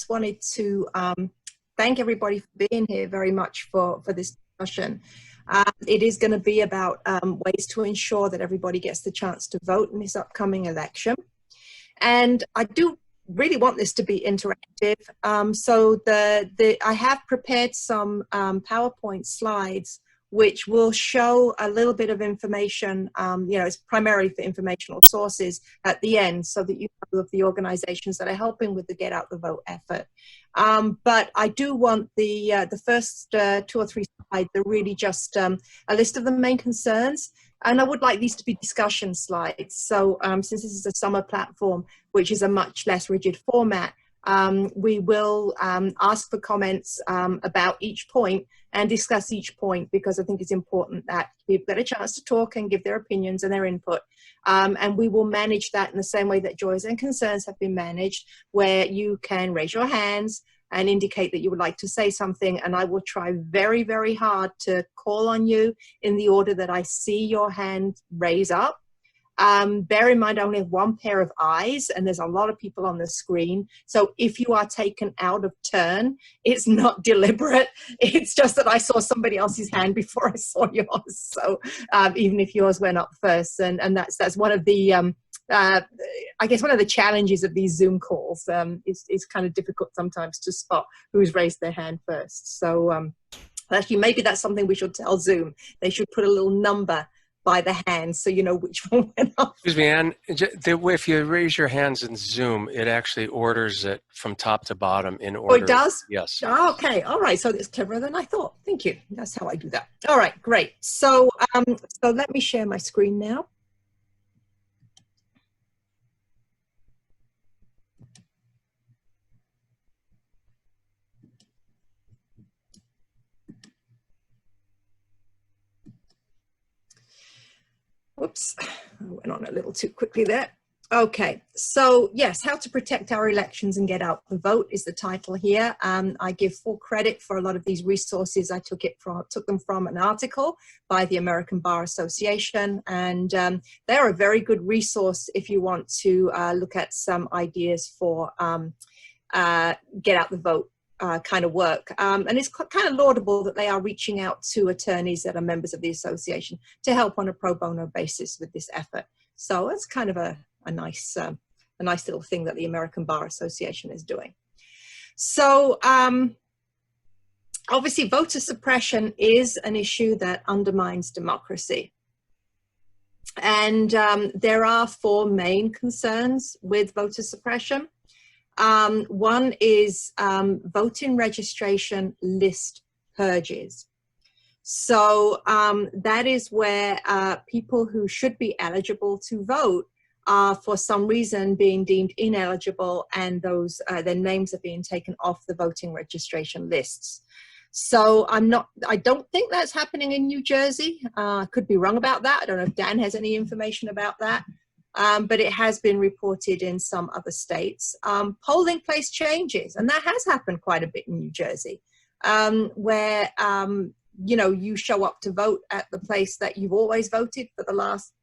just wanted to thank everybody for being here very much for this discussion. It is going to be about ways to ensure that everybody gets the chance to vote in this upcoming election. And I do really want this to be interactive. So I have prepared some PowerPoint slides which will show a little bit of information, it's primarily for informational sources at the end so that you know of the organizations that are helping with the Get Out the Vote effort. But I do want the first 2 or 3 slides are really just a list of the main concerns. And I would like these to be discussion slides. So since this is a summer platform, which is a much less rigid format, we will ask for comments about each point and discuss each point, because I think it's important that people get a chance to talk and give their opinions and their input. And we will manage that in the same way that joys and concerns have been managed, where you can raise your hands and indicate that you would like to say something, and I will try very, very hard to call on you in the order that I see your hand raise up. Bear in mind, I only have 1 pair of eyes, and there's a lot of people on the screen. So if you are taken out of turn, it's not deliberate. It's just that I saw somebody else's hand before I saw yours. So even if yours went up first, and that's one of the, I guess one of the challenges of these Zoom calls. It's kind of difficult sometimes to spot who's raised their hand first. So actually, maybe that's something we should tell Zoom. They should put a little number by the hand so you know which one went up. Excuse me, Anne, if you raise your hands in Zoom, it actually orders it from top to bottom in order. Oh, it does? Yes. Oh, okay, all right, so it's cleverer than I thought. Thank you, that's how I do that. All right, great. So, so let me share my screen now. Whoops, I went on a little too quickly there. Okay, so yes, how to protect our elections and get out the vote is the title here. I give full credit for a lot of these resources. I took them from an article by the American Bar Association, and they're a very good resource if you want to look at some ideas for get out the vote kind of work. And it's kind of laudable that they are reaching out to attorneys that are members of the association to help on a pro bono basis with this effort. So it's kind of a nice little thing that the American Bar Association is doing. So obviously voter suppression is an issue that undermines democracy. And there are 4 main concerns with voter suppression. One is voting registration list purges. So that is where people who should be eligible to vote are for some reason being deemed ineligible, and those their names are being taken off the voting registration lists. So I don't think that's happening in New Jersey. I could be wrong about that. I don't know if Dan has any information about that. But it has been reported in some other states. Polling place changes, and that has happened quite a bit in New Jersey, where you show up to vote at the place that you've always voted for the last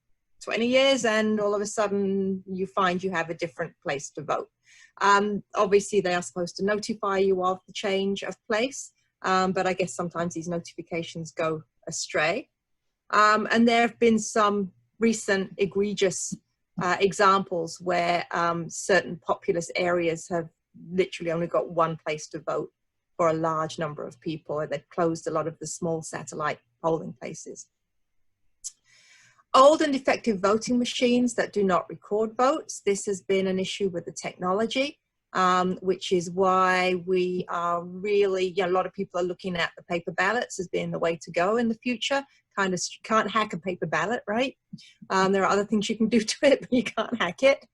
20 years, and all of a sudden you find you have a different place to vote. Obviously, they are supposed to notify you of the change of place, but I guess sometimes these notifications go astray. And there have been some recent egregious examples where certain populous areas have literally only got one place to vote for a large number of people, and they've closed a lot of the small satellite polling places. Old and defective voting machines that do not record votes. This has been an issue with the technology, which is why we are really, a lot of people are looking at the paper ballots as being the way to go in the future. Kind of can't hack a paper ballot, right? There are other things you can do to it, but you can't hack it.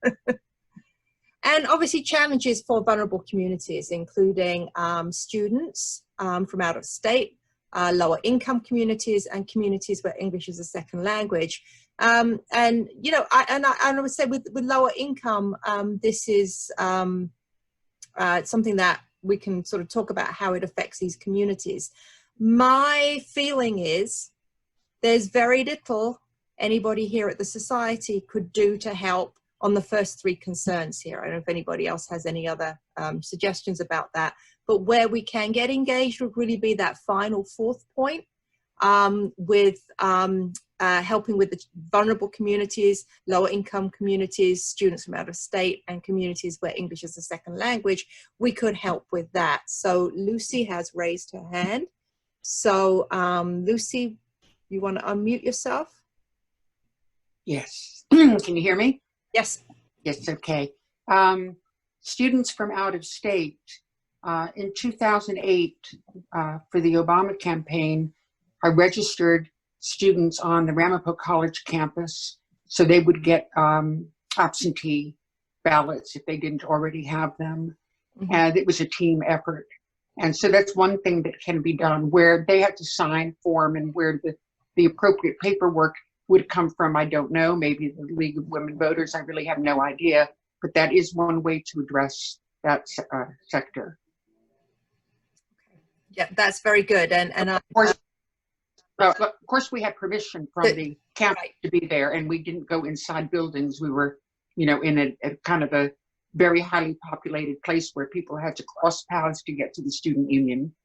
And obviously challenges for vulnerable communities, including students from out of state, lower income communities, and communities where English is a second language. I would say with lower income, this is something that we can sort of talk about how it affects these communities. My feeling is there's very little anybody here at the Society could do to help on the first three concerns here. I don't know if anybody else has any other suggestions about that, but where we can get engaged would really be that final fourth point, with helping with the vulnerable communities, lower income communities, students from out of state, and communities where English is a second language. We could help with that. So Lucy has raised her hand. So Lucy, you want to unmute yourself? Yes. Can you hear me? Yes. Yes, okay. Students from out of state. In 2008, for the Obama campaign, I registered students on the Ramapo College campus so they would get absentee ballots if they didn't already have them. Mm-hmm. And it was a team effort. And so that's one thing that can be done, where they had to sign form, and where the appropriate paperwork would come from, I don't know. Maybe the League of Women Voters, I really have no idea. But that is one way to address that sector. Yeah, that's very good. And of course, we had permission from the campus to be there, and we didn't go inside buildings. We were, in a kind of a very highly populated place where people had to cross paths to get to the student union.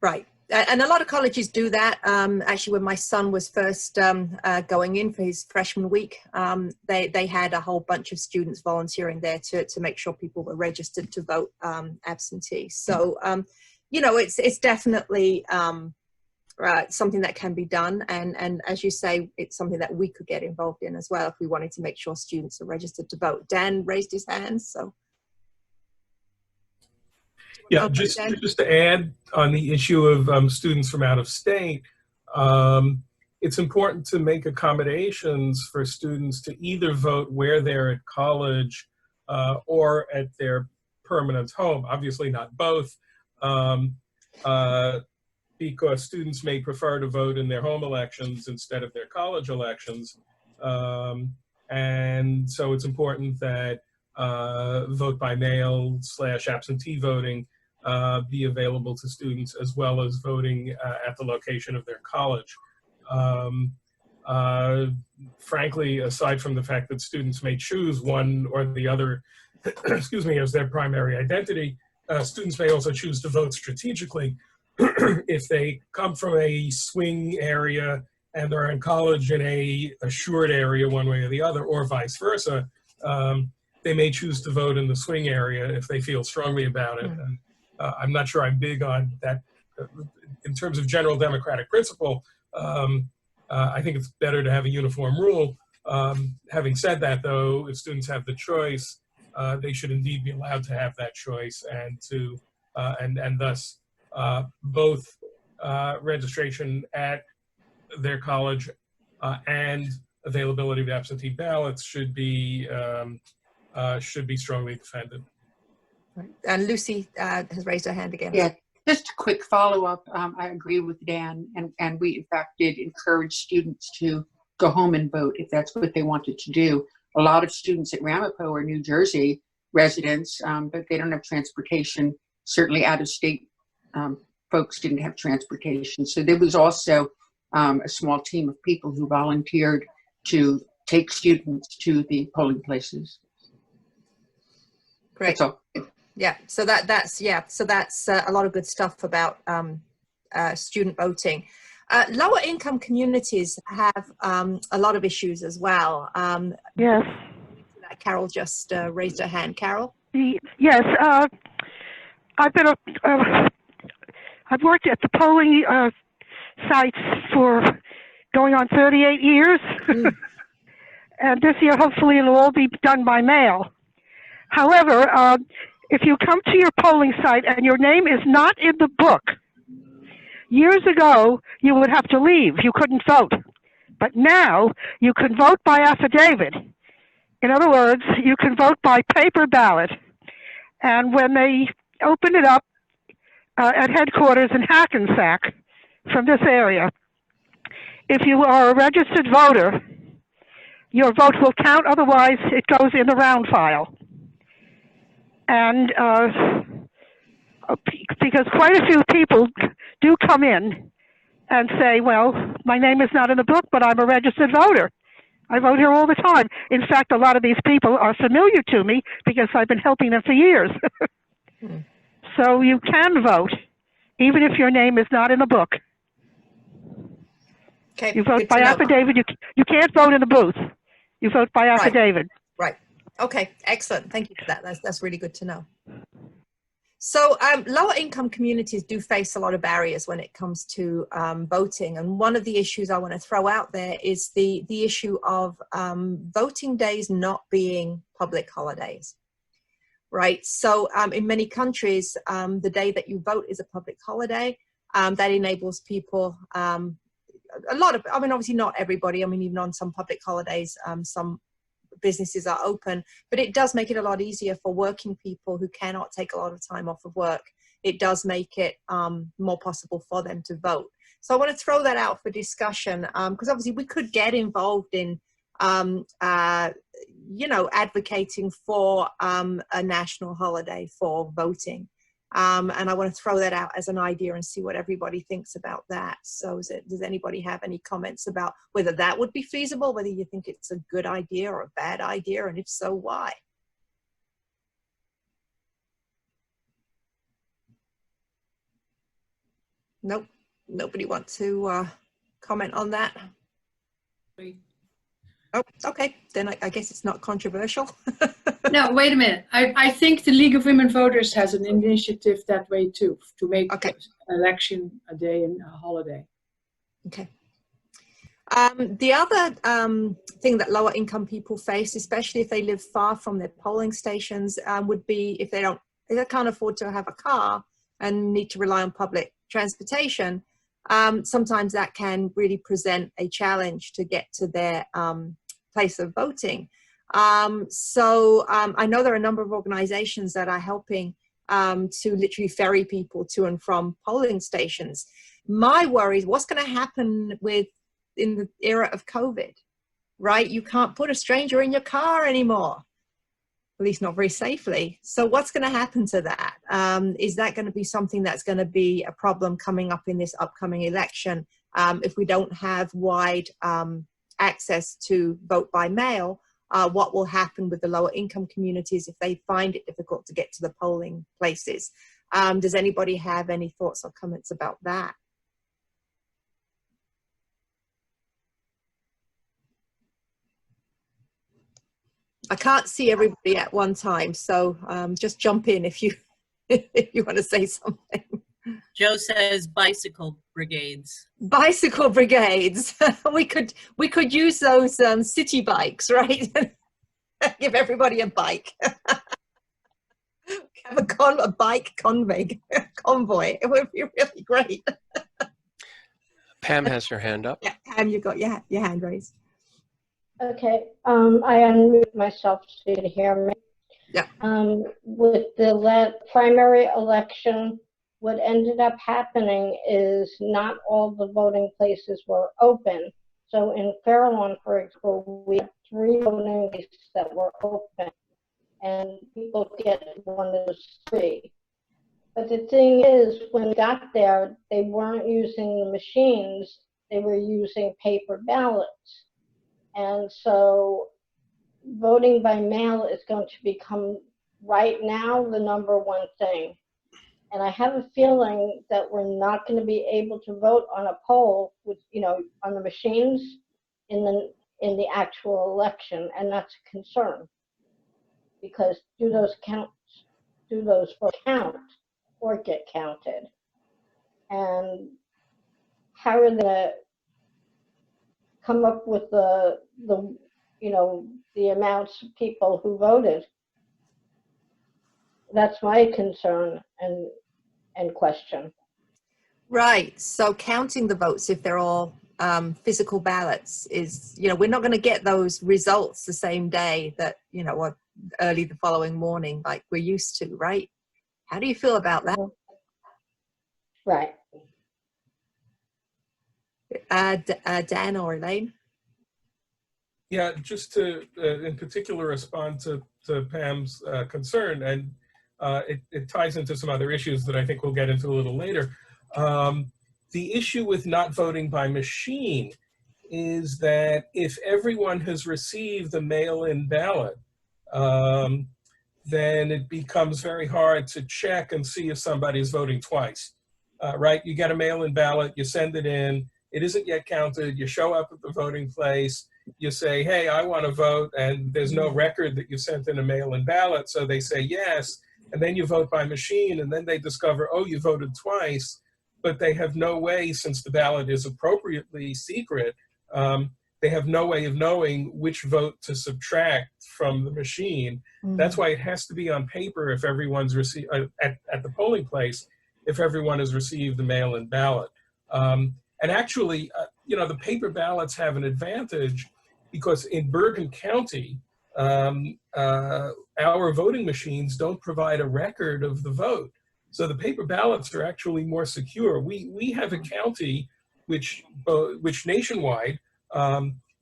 Right. And a lot of colleges do that. Actually, when my son was first going in for his freshman week, they had a whole bunch of students volunteering there to make sure people were registered to vote absentee. So, it's definitely something that can be done. And as you say, it's something that we could get involved in as well if we wanted to make sure students are registered to vote. Dan raised his hand, so. Yeah, just to add on the issue of students from out of state, it's important to make accommodations for students to either vote where they're at college or at their permanent home. Obviously not both, because students may prefer to vote in their home elections instead of their college elections. And so it's important that vote by mail / absentee voting be available to students, as well as voting at the location of their college. Frankly, aside from the fact that students may choose one or the other, excuse me, as their primary identity, students may also choose to vote strategically. If they come from a swing area and they're in college in a assured area one way or the other, or vice versa, they may choose to vote in the swing area if they feel strongly about it. And I'm not sure I'm big on that in terms of general democratic principle. I think it's better to have a uniform rule. Having said that, though, if students have the choice, they should indeed be allowed to have that choice, and to and thus both registration at their college and availability of absentee ballots should be strongly defended. Right. And Lucy has raised her hand again. Yeah, just a quick follow-up. I agree with Dan, and we in fact did encourage students to go home and vote if that's what they wanted to do. A lot of students at Ramapo are New Jersey residents, but they don't have transportation. Certainly out-of-state folks didn't have transportation. So there was also a small team of people who volunteered to take students to the polling places. Great. That's all. Yeah, so that's a lot of good stuff about student voting. Lower income communities have a lot of issues as well. Yes. Carol just raised her hand. Carol? Yes, I've worked at the polling sites for going on 38 years. And this year, hopefully, it'll all be done by mail. However, if you come to your polling site and your name is not in the book, years ago, you would have to leave. You couldn't vote. But now, you can vote by affidavit. In other words, you can vote by paper ballot. And when they open it up at headquarters in Hackensack from this area, if you are a registered voter, your vote will count. Otherwise, it goes in the round file. And because quite a few people do come in and say, well, my name is not in the book, but I'm a registered voter. I vote here all the time. In fact, a lot of these people are familiar to me because I've been helping them for years. So you can vote, even if your name is not in the book. Okay, You vote good by to know. affidavit. You can't vote in the booth. You vote by affidavit. Right. Okay, excellent. Thank you for that. That's really good to know. So lower income communities do face a lot of barriers when it comes to voting. And one of the issues I want to throw out there is the issue of voting days not being public holidays, right? So in many countries, the day that you vote is a public holiday. That enables people, a lot of, I mean, obviously not everybody. I mean, even on some public holidays, some businesses are open, but it does make it a lot easier for working people who cannot take a lot of time off of work. It does make it more possible for them to vote. So I want to throw that out for discussion, because obviously we could get involved in, you know, advocating for a national holiday for voting. And I want to throw that out as an idea and see what everybody thinks about that. So does anybody have any comments about whether that would be feasible, whether you think it's a good idea or a bad idea, and if so, why? Nope, nobody wants to comment on that? Oh, okay, then I guess it's not controversial. No, wait a minute. I think the League of Women Voters has an initiative that way too, to make election a day and a holiday. Okay. The other thing that lower income people face, especially if they live far from their polling stations, would be if they can't afford to have a car and need to rely on public transportation. Sometimes that can really present a challenge to get to their place of voting. So I know there are a number of organizations that are helping to literally ferry people to and from polling stations. My worry is what's going to happen in the era of COVID, right? You can't put a stranger in your car anymore, at least not very safely. So what's going to happen to that? Is that going to be something that's going to be a problem coming up in this upcoming election? If we don't have wide access to vote by mail, what will happen with the lower income communities if they find it difficult to get to the polling places? Does anybody have any thoughts or comments about that? I can't see everybody at one time, so just jump in if you if you want to say something. Joe says bicycle brigades. Bicycle brigades. we could use those city bikes, right? Give everybody a bike. Have a bike convoy. It would be really great. Pam has her hand up. Yeah, Pam, you got your hand raised. Okay, I unmute myself so you can hear me. Yeah. With the primary election, what ended up happening is not all the voting places were open. So in Fairlawn, for example, we had 3 voting places that were open, and people get one of those 3. But the thing is, when we got there, they weren't using the machines, they were using paper ballots. And so voting by mail is going to become right now the #1 thing. And I have a feeling that we're not going to be able to vote on a poll with, on the machines in the actual election, and that's a concern. Because do those votes count or get counted? And how are they going to come up with the amounts of people who voted? That's my concern and question. Right. So counting the votes, if they're all physical ballots, is, we're not going to get those results the same day that, or early the following morning like we're used to, right? How do you feel about that? Right. Dan or Elaine? Yeah, just to in particular respond to Pam's concern, and it ties into some other issues that I think we'll get into a little later. The issue with not voting by machine is that if everyone has received a mail-in ballot, then it becomes very hard to check and see if somebody's voting twice, right? You get a mail-in ballot, you send it in, it isn't yet counted, you show up at the voting place, you say, hey, I want to vote, and there's no record that you sent in a mail-in ballot, so they say yes, and then you vote by machine, and then they discover, oh, you voted twice, but they have no way, since the ballot is appropriately secret, they have no way of knowing which vote to subtract from the machine. That's why it has to be on paper if everyone's received, at the polling place, if everyone has received the mail-in ballot. And actually, you know, the paper ballots have an advantage because in Bergen County, our voting machines don't provide a record of the vote. So the paper ballots are actually more secure. We have a county which nationwide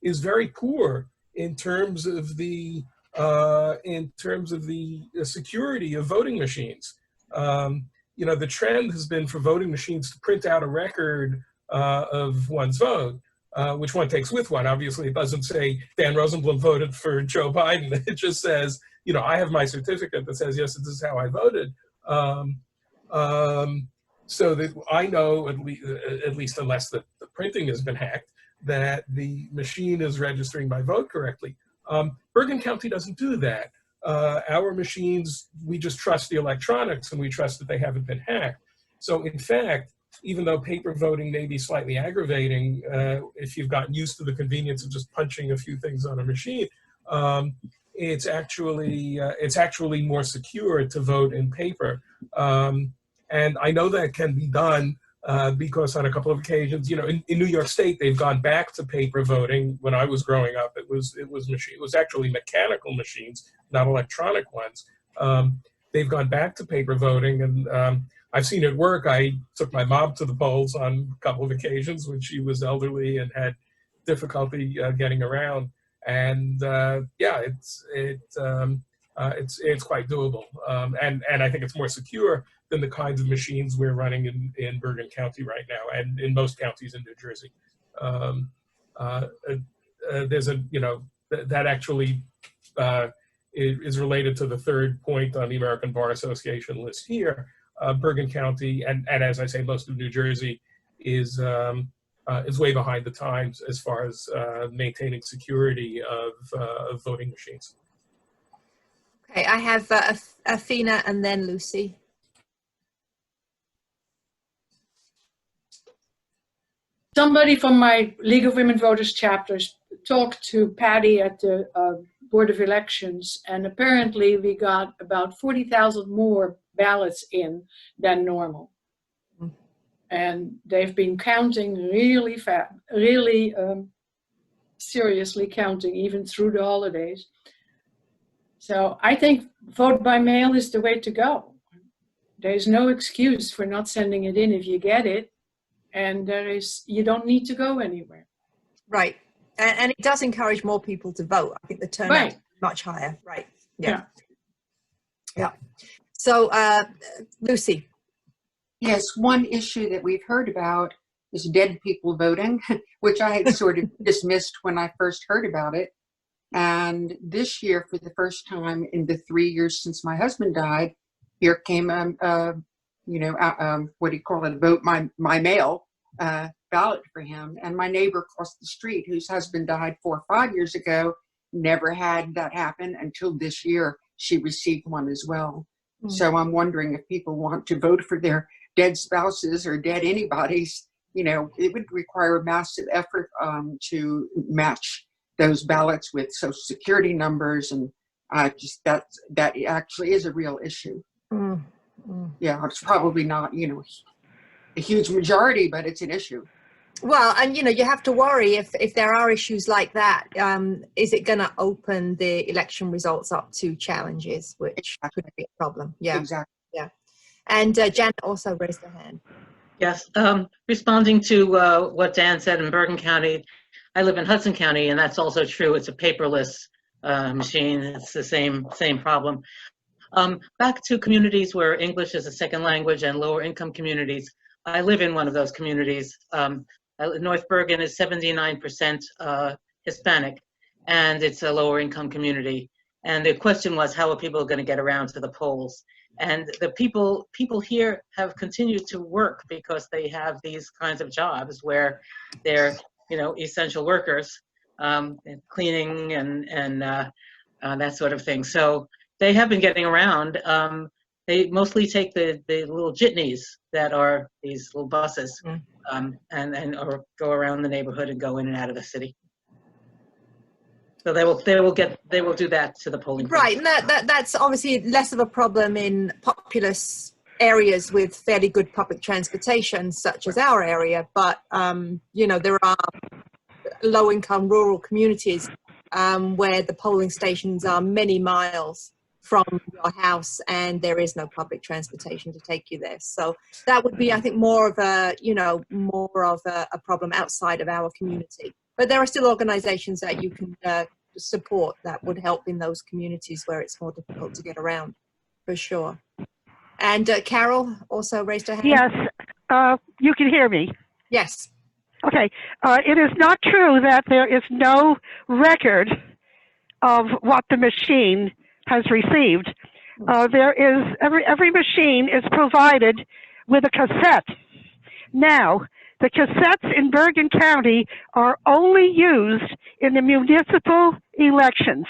is very poor in terms of the security of voting machines. You know, the trend has been for voting machines to print out a record of one's vote, which one takes with one. Obviously, it doesn't say Dan Rosenblum voted for Joe Biden. It just says, you know, I have my certificate that says, yes, this is how I voted. So that I know, at least unless the printing has been hacked, that the machine is registering my vote correctly. Bergen County doesn't do that. Our machines, we just trust the electronics and we trust that they haven't been hacked. So in fact, even though paper voting may be slightly aggravating, if you've gotten used to the convenience of just punching a few things on a machine, it's actually more secure to vote in paper. And I know that can be done because on a couple of occasions, you know, in New York State, they've gone back to paper voting. When I was growing up, it was actually mechanical machines, not electronic ones. They've gone back to paper voting, and I've seen it work. I took my mom to the polls on a couple of occasions when she was elderly and had difficulty getting around. And yeah, it's quite doable, and I think it's more secure than the kinds of machines we're running in Bergen County right now, and in most counties in New Jersey. There's a, you know, that actually is related to the third point on the American Bar Association list here. Bergen County, and as I say, most of New Jersey is way behind the times as far as maintaining security of voting machines. Okay, I have Athena and then Lucy. Somebody from my League of Women Voters chapters talked to Patty at the Board of Elections, and apparently we got about 40,000 more ballots in than normal. And they've been counting really fast, really seriously counting, even through the holidays. So I think vote by mail is the way to go. There's no excuse for not sending it in if you get it. And you don't need to go anywhere. Right. And it does encourage more people to vote. I think the turnout is much higher. Right. Yeah. Yeah. So, Lucy. Yes, one issue that we've heard about is dead people voting, which I had sort of dismissed when I first heard about it. And this year, for the first time in the 3 years since my husband died, here came what do you call it, vote my mail ballot for him. And my neighbor across the street, whose husband died 4 or 5 years ago, never had that happen until this year. She received one as well. So I'm wondering if people want to vote for their dead spouses or dead anybody's, you know, it would require a massive effort to match those ballots with Social Security numbers. And just that actually is a real issue. Yeah, it's probably not, you know, a huge majority, but it's an issue. Well, and you know, you have to worry if there are issues like that. Is it going to open the election results up to challenges, which could be a problem? Yeah, exactly. Yeah, and Janet also raised her hand. Yes, responding to what Dan said in Bergen County, I live in Hudson County, and that's also true. It's a paperless machine. It's the same problem. Back to communities where English is a second language and lower income communities. I live in one of those communities. North Bergen is 79% Hispanic, and it's a lower income community. And the question was, how are people going to get around to the polls? And the people here have continued to work because they have these kinds of jobs where they're, essential workers, cleaning and that sort of thing. So they have been getting around. They mostly take the little jitneys that are these little buses, and or go around the neighborhood and go in and out of the city. So they will do that to the polling place. Right, and that's obviously less of a problem in populous areas with fairly good public transportation, such as our area. But there are low-income rural communities where the polling stations are many miles from your house, and there is no public transportation to take you there. So that would be, I think, more of a problem outside of our community. But there are still organizations that you can support that would help in those communities where it's more difficult to get around, for sure. And Carol also raised her hand. Yes, you can hear me. Yes. Okay. It is not true that there is no record of what the machine has received. There is every machine is provided with a cassette. Now, the cassettes in Bergen County are only used in the municipal elections.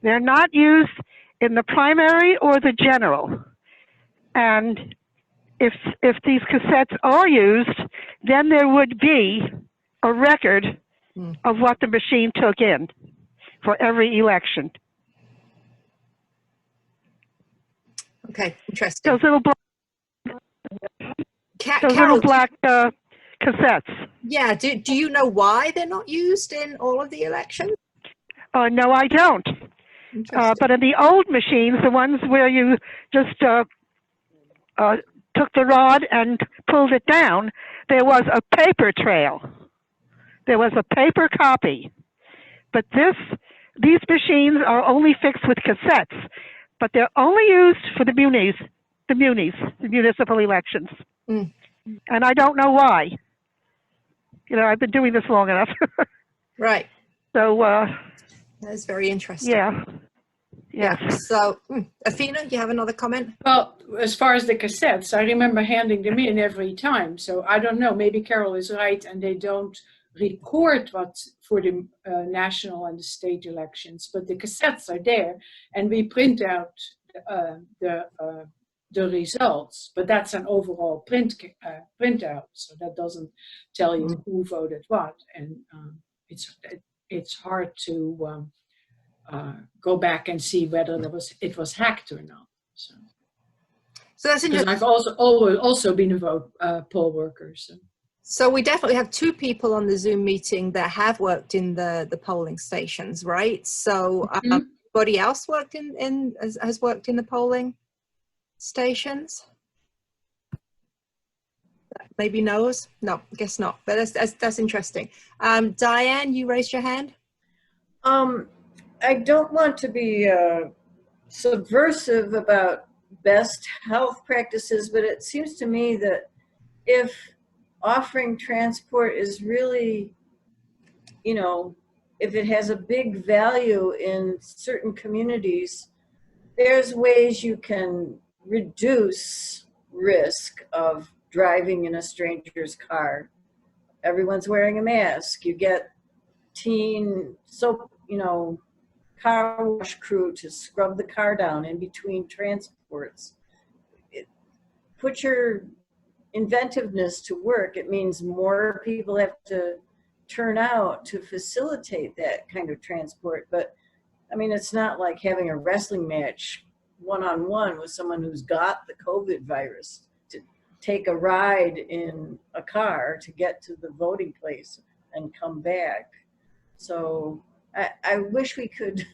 They're not used in the primary or the general. And if these cassettes are used, then there would be a record of what the machine took in for every election. Okay, interesting. Those little black cassettes. Yeah, do you know why they're not used in all of the elections? No, I don't. But in the old machines, the ones where you just took the rod and pulled it down, there was a paper trail. There was a paper copy. But these machines are only fixed with cassettes, but they're only used for the municipal elections. And I don't know why. I've been doing this long enough. Right. So that's very interesting. Yeah. So, Athena, you have another comment? Well, as far as the cassettes, I remember handing them in every time. So I don't know, maybe Carol is right and they don't record what's for the national and the state elections, but the cassettes are there and we print out the results, but that's an overall printout, so that doesn't tell you who voted what, and it's hard to go back and see whether it was hacked or not. So that's interesting. I've also been a poll worker. So we definitely have two people on the Zoom meeting that have worked in the polling stations, right? So anybody else has worked in the polling stations? Maybe knows? No, I guess not. But that's interesting. Diane, you raised your hand. I don't want to be subversive about best health practices, but it seems to me that if offering transport is really, if it has a big value in certain communities, there's ways you can reduce risk of driving in a stranger's car. Everyone's wearing a mask. You get car wash crew to scrub the car down in between transports. Put your inventiveness to work. It means more people have to turn out to facilitate that kind of transport. But I mean, it's not like having a wrestling match one-on-one with someone who's got the COVID virus to take a ride in a car to get to the voting place and come back. So I wish we could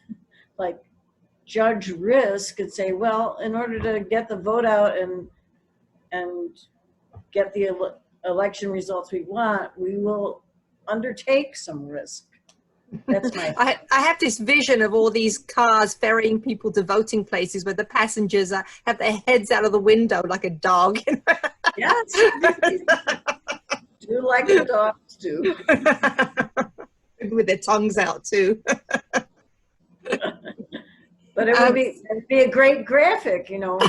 judge risk and say, well, in order to get the vote out and get the election results we want, we will undertake some risk. That's my I have this vision of all these cars ferrying people to voting places where the passengers have their heads out of the window like a dog. Yes. Do like the dogs do. With their tongues out too. But it'd be a great graphic, you know.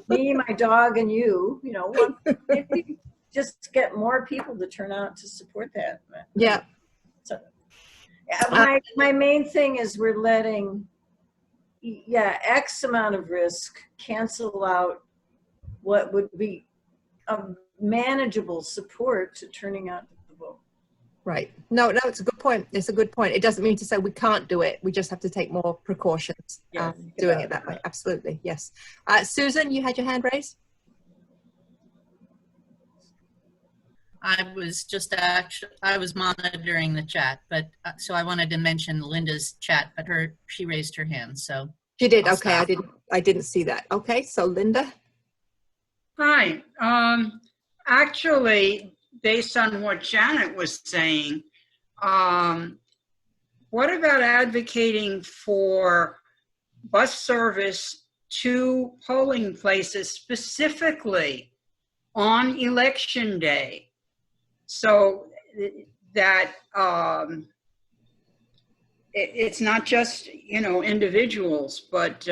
Me, my dog, and you. You know, maybe just get more people to turn out to support that. Yeah. So, my main thing is we're letting, X amount of risk cancel out what would be a manageable support to turning out the vote. Right. No, it's a good point. It's a good point. It doesn't mean to say we can't do it. We just have to take more precautions doing it that way. Absolutely. Yes. Susan, you had your hand raised? I was just I was monitoring the chat, but so I wanted to mention Linda's chat, but she raised her hand, so. She did. I'll Okay. stop. I didn't see that. Okay. So Linda. Hi. Actually, based on what Janet was saying, what about advocating for bus service to polling places specifically on election day, so that it's not just, you know, individuals, but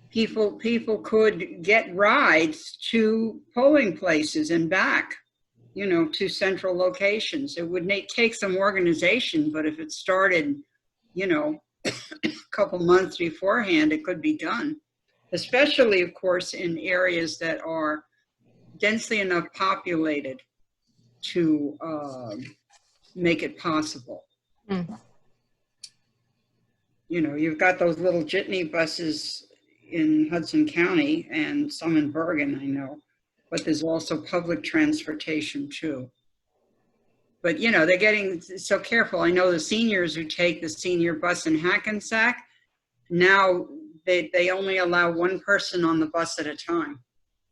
people could get rides to polling places and back, you know, to central locations. It would take some organization, but if it started, you know, a couple months beforehand, it could be done, especially, of course, in areas that are densely enough populated to make it possible. Mm. You know, you've got those little jitney buses in Hudson County and some in Bergen, I know, but there's also public transportation too. But, you know, they're getting so careful. I know the seniors who take the senior bus in Hackensack, now they only allow one person on the bus at a time.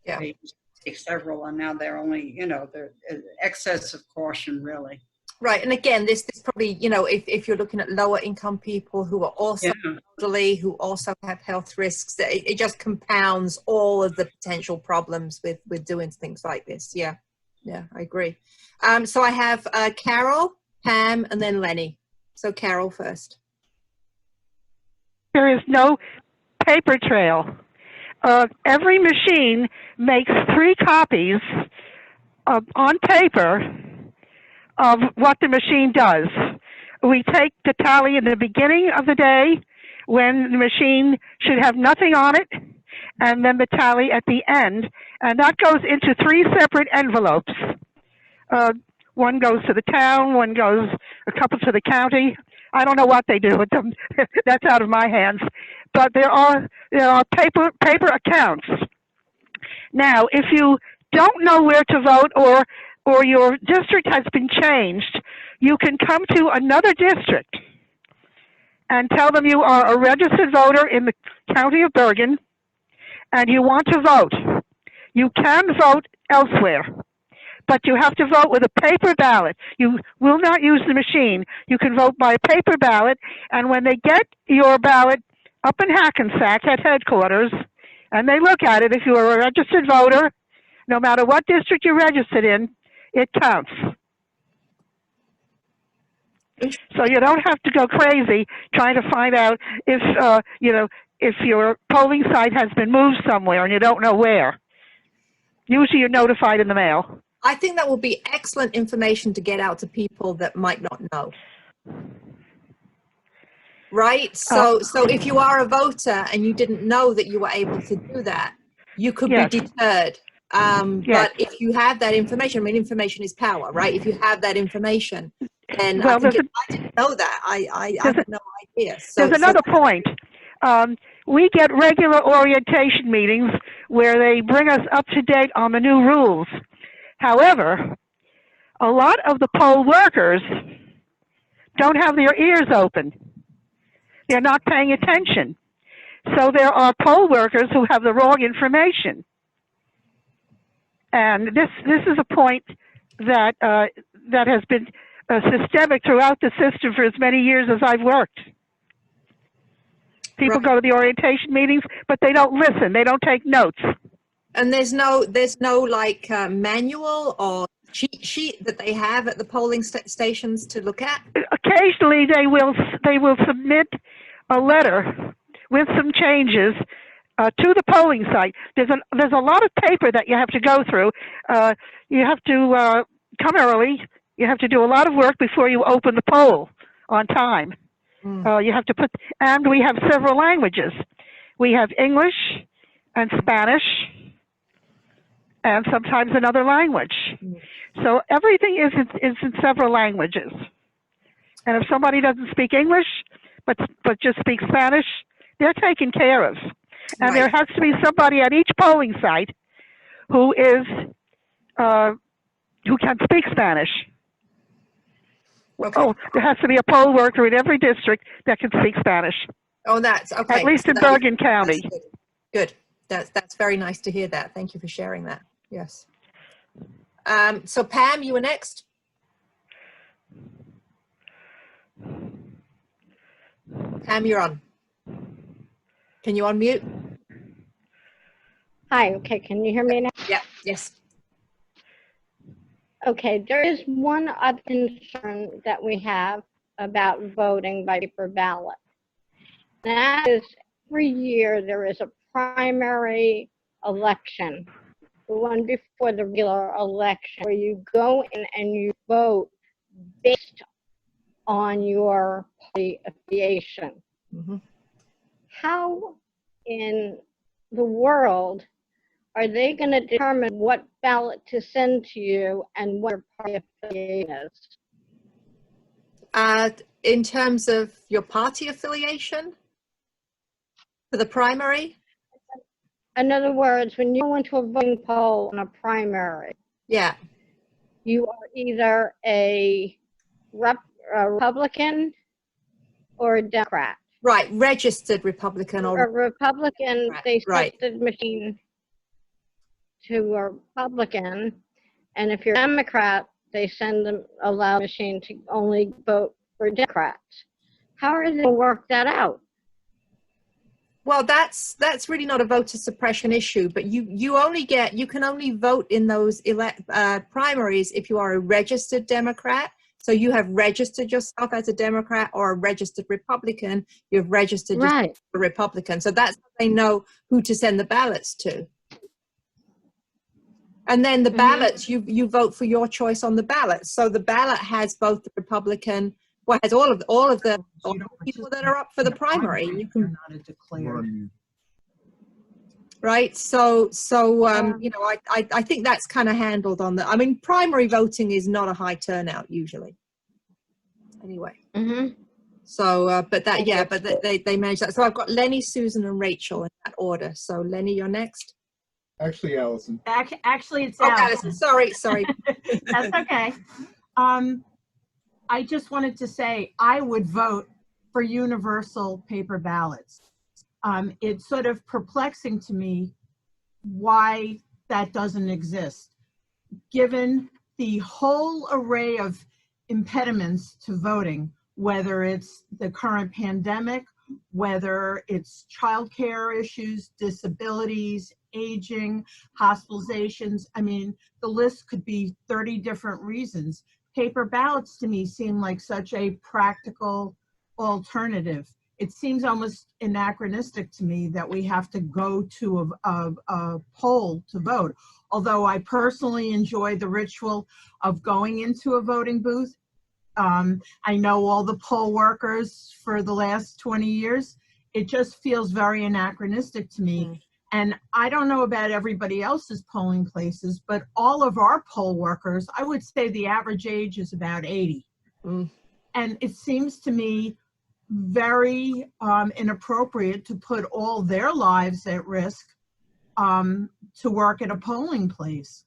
Yeah. They take several, and now they're only, you know, they're excess of caution, really. Right. And again, this probably, you know, if you're looking at lower income people who are also elderly, who also have health risks, it just compounds all of the potential problems with doing things like this. Yeah. Yeah, I agree. So I have Carol, Pam, and then Lenny. So Carol first. There is no paper trail. Every machine makes 3 copies on paper of what the machine does. We take the tally in the beginning of the day when the machine should have nothing on it, and then the tally at the end, and that goes into 3 separate envelopes. One goes to the town, one goes a couple to the county. I don't know what they do with them. That's out of my hands. But there are paper accounts. Now, if you don't know where to vote, or your district has been changed, you can come to another district and tell them you are a registered voter in the county of Bergen and you want to vote. You can vote elsewhere, but you have to vote with a paper ballot. You will not use the machine. You can vote by paper ballot, and when they get your ballot up in Hackensack at headquarters and they look at it, if you are a registered voter, no matter what district you're registered in, it counts. So you don't have to go crazy trying to find out if, you know, if your polling site has been moved somewhere and you don't know where. Usually you're notified in the mail. I think that will be excellent information to get out to people that might not know. Right? So if you are a voter and you didn't know that you were able to do that, you could be deterred. But if you have that information, I mean, information is power, right? If you have that information, then I didn't know that. I had no idea. So, there's another point. We get regular orientation meetings where they bring us up to date on the new rules. However, a lot of the poll workers don't have their ears open. They're not paying attention. So there are poll workers who have the wrong information. And this is a point that that has been systemic throughout the system for as many years as I've worked. People go to the orientation meetings, but they don't listen. They don't take notes. And there's no like manual or cheat sheet that they have at the polling stations to look at? Occasionally they will submit a letter with some changes to the polling site. There's a lot of paper that you have to go through. You have to come early. You have to do a lot of work before you open the poll on time. You have to put, and we have several languages. We have English and Spanish and sometimes another language. So everything is in several languages. And if somebody doesn't speak English, but just speaks Spanish, they're taken care of. And there has to be somebody at each polling site who can speak Spanish. Okay. Oh, there has to be a poll worker in every district that can speak Spanish. Oh, that's okay. At least in Bergen County. Good. That's very nice to hear that. Thank you for sharing that. Yes. So Pam, you were next. Pam, you're on. Can you unmute? Hi, okay, can you hear me now? Yeah, yes. Okay, there is one other concern that we have about voting by paper ballot. That is, every year there is a primary election, the one before the regular election, where you go in and you vote based on your party affiliation. How in the world are they going to determine what ballot to send to you and what your party affiliation is? In terms of your party affiliation for the primary? In other words, when you go into a voting poll on a primary, yeah, you are either a Republican or a Democrat. Right, registered Republican or a Republican. Democrat. They set right. the machine to a Republican, and if you're a Democrat, they allow the machine to only vote for Democrats. How are they going to work that out? Well, that's really not a voter suppression issue, but you can only vote in those primaries if you are a registered Democrat. So you have registered yourself as a Democrat or a registered Republican. You've registered yourself as a Republican. So that's how they know who to send the ballots to. And then the ballots, you vote for your choice on the ballot. So the ballot has both the Republican, well, has all of the people that are up for the primary. You can not a declared. Right. So you know, I think that's kind of handled on the. I mean, primary voting is not a high turnout usually. Anyway. So, but that, yeah, but they manage that. So I've got Lenny, Susan, and Rachel in that order. So Lenny, you're next. Actually, Allison. Actually, it's Allison. Sorry. That's okay. I just wanted to say I would vote for universal paper ballots. It's sort of perplexing to me why that doesn't exist, given the whole array of impediments to voting, whether it's the current pandemic, whether it's childcare issues, disabilities, aging, hospitalizations. I mean, the list could be 30 different reasons. Paper ballots to me seem like such a practical alternative. It seems almost anachronistic to me that we have to go to a poll to vote. Although I personally enjoy the ritual of going into a voting booth. I know all the poll workers for the last 20 years. It just feels very anachronistic to me. And I don't know about everybody else's polling places, but all of our poll workers, I would say the average age is about 80. And it seems to me very inappropriate to put all their lives at risk to work at a polling place.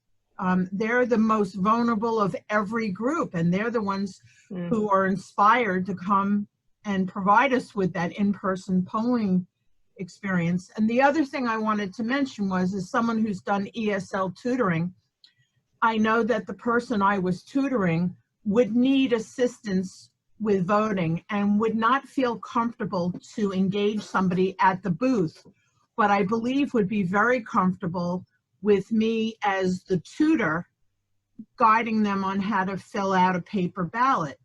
They're the most vulnerable of every group, and they're the ones who are inspired to come and provide us with that in-person polling experience. And the other thing I wanted to mention was, as someone who's done ESL tutoring, I know that the person I was tutoring would need assistance with voting and would not feel comfortable to engage somebody at the booth, but I believe would be very comfortable with me as the tutor, guiding them on how to fill out a paper ballot.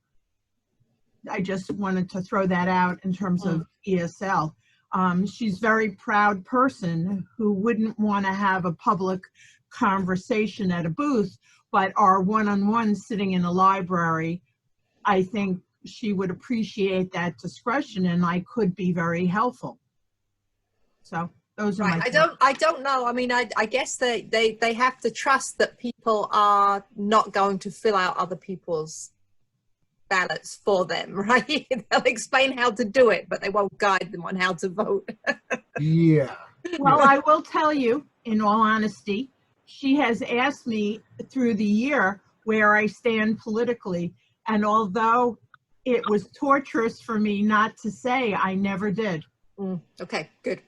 I just wanted to throw that out in terms of ESL. She's a very proud person who wouldn't want to have a public conversation at a booth, but our one-on-one sitting in a library, I think she would appreciate that discretion, and I could be very helpful. So those are my I don't know. I mean, I guess they have to trust that people are not going to fill out other people's ballots for them, right? They'll explain how to do it, but they won't guide them on how to vote. Yeah. Well, I will tell you, in all honesty, she has asked me through the year where I stand politically, and although it was torturous for me not to say, I never did. Okay, good.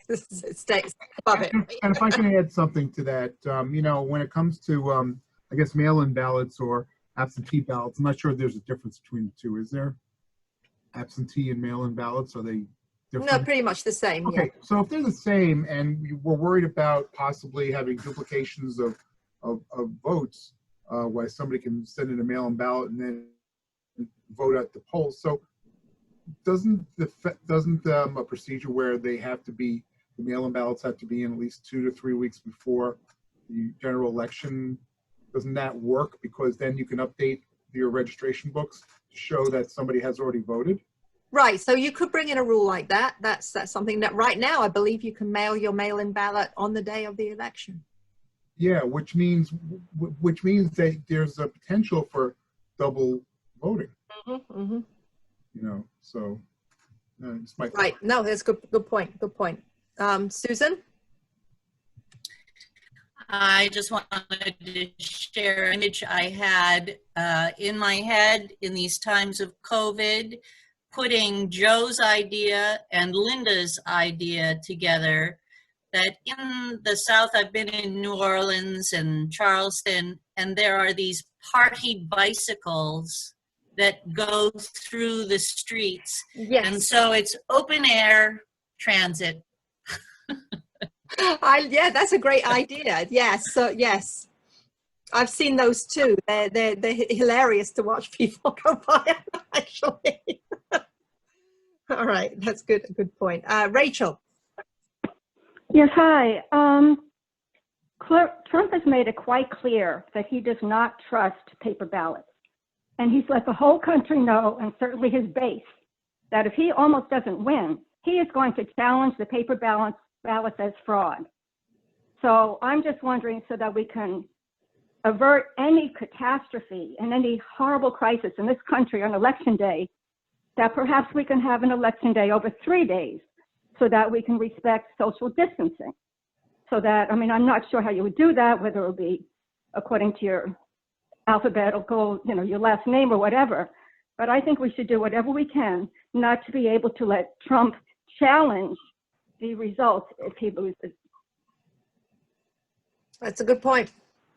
It stays above it. And if I can add something to that, you know, when it comes to, I guess, mail-in ballots or absentee ballots, I'm not sure there's a difference between the two. Is there? Absentee and mail-in ballots, are they different? No, pretty much the same. Okay, Yeah. so if they're the same and we're worried about possibly having duplications of votes, where somebody can send in a mail-in ballot and then vote at the polls. So doesn't a procedure where they have to be, the mail-in ballots have to be in at least 2 to 3 weeks before the general election, doesn't that work? Because then you can update your registration books to show that somebody has already voted? Right, so you could bring in a rule like that. That's something that right now I believe you can mail your mail-in ballot on the day of the election. Yeah, which means that there's a potential for double voting. You know, so it's my right. No, that's good point. Good point. Susan? I just wanted to share an image I had in my head in these times of COVID, putting Joe's idea and Linda's idea together, that in the South, I've been in New Orleans and Charleston, and there are these party bicycles that go through the streets. Yes. And so it's open air transit. Yeah, that's a great idea. Yes, so yes, I've seen those too. They're hilarious to watch people go by. Actually, all right, that's good. A good point. Rachel. Yes, hi. Trump has made it quite clear that he does not trust paper ballots, and he's let the whole country know, and certainly his base, that if he almost doesn't win, he is going to challenge the paper ballots as fraud. So I'm just wondering, so that we can avert any catastrophe and any horrible crisis in this country on election day, that perhaps we can have an election day over 3 days so that we can respect social distancing. So that, I mean, I'm not sure how you would do that, whether it would be according to your alphabetical, you know, your last name or whatever. But I think we should do whatever we can not to be able to let Trump challenge the results if he loses. That's a good point.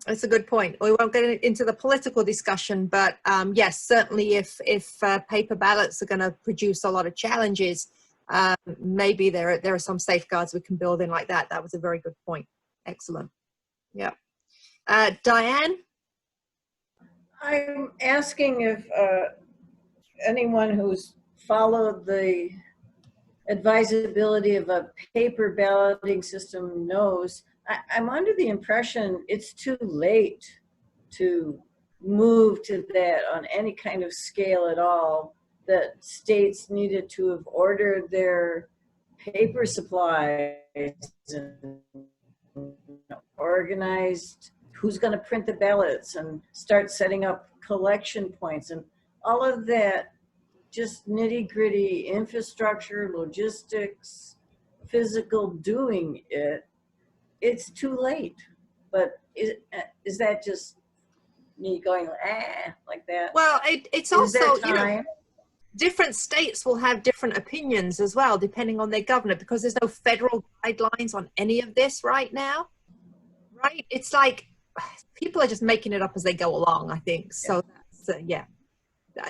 That's a good point. We won't get into the political discussion, but yes, certainly if paper ballots are going to produce a lot of challenges, maybe there are some safeguards we can build in like that. That was a very good point. Excellent. Yeah. Diane? I'm asking if anyone who's followed the advisability of a paper balloting system knows. I'm under the impression it's too late to move to that on any kind of scale at all, that states needed to have ordered their paper supplies and organized who's going to print the ballots and start setting up collection points and all of that, just nitty-gritty infrastructure, logistics, physical doing it. It's too late. But is that just me going like that? Well, it's also, you know, different states will have different opinions as well, depending on their governor, because there's no federal guidelines on any of this right now, right? It's like people are just making it up as they go along, I think. So that's, yeah.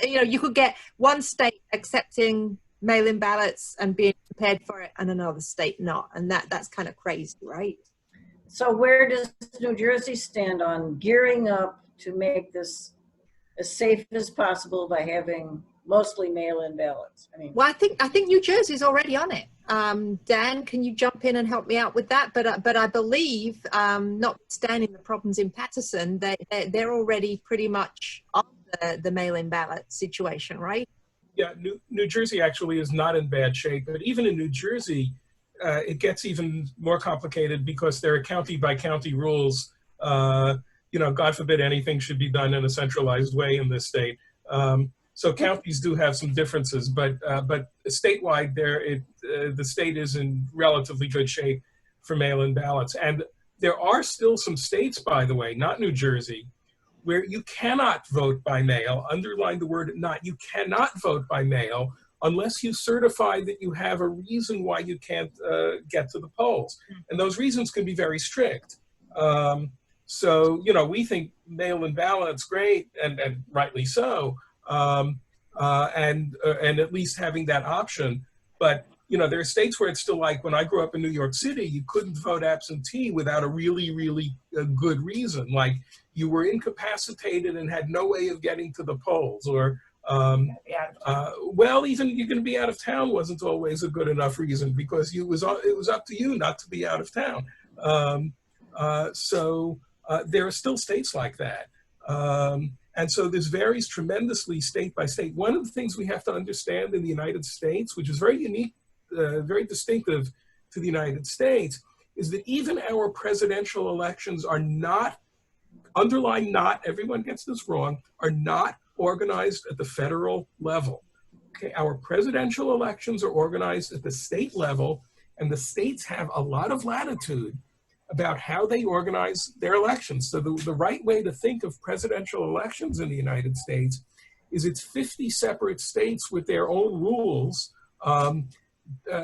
You know, you could get one state accepting mail-in ballots and being prepared for it and another state not. And that's kind of crazy, right? So where does New Jersey stand on gearing up to make this as safe as possible by having mostly mail-in ballots? I mean, Well, I think New Jersey's already on it. Dan, can you jump in and help me out with that? But I believe, notwithstanding the problems in Paterson, they're already pretty much on the mail-in ballot situation, right? Yeah, New Jersey actually is not in bad shape, but even in New Jersey, it gets even more complicated because there are county by county rules. You know, God forbid anything should be done in a centralized way in this state. So counties do have some differences, but statewide, the state is in relatively good shape for mail-in ballots. And there are still some states, by the way, not New Jersey, where you cannot vote by mail. Underline the word not. You cannot vote by mail unless you certify that you have a reason why you can't get to the polls. And those reasons can be very strict. So, you know, we think mail-in ballots great, and rightly so, and at least having that option. But, you know, there are states where it's still like when I grew up in New York City, you couldn't vote absentee without a really, really good reason. Like you were incapacitated and had no way of getting to the polls, or well, even you're going to be out of town wasn't always a good enough reason, because it was up to you not to be out of town. So there are still states like that. And so this varies tremendously state by state. One of the things we have to understand in the United States, which is very unique, very distinctive to the United States, is that even our presidential elections are not, underline not, everyone gets this wrong, are not organized at the federal level. Okay, our presidential elections are organized at the state level, and the states have a lot of latitude about how they organize their elections. So the right way to think of presidential elections in the United States is it's 50 separate states with their own rules,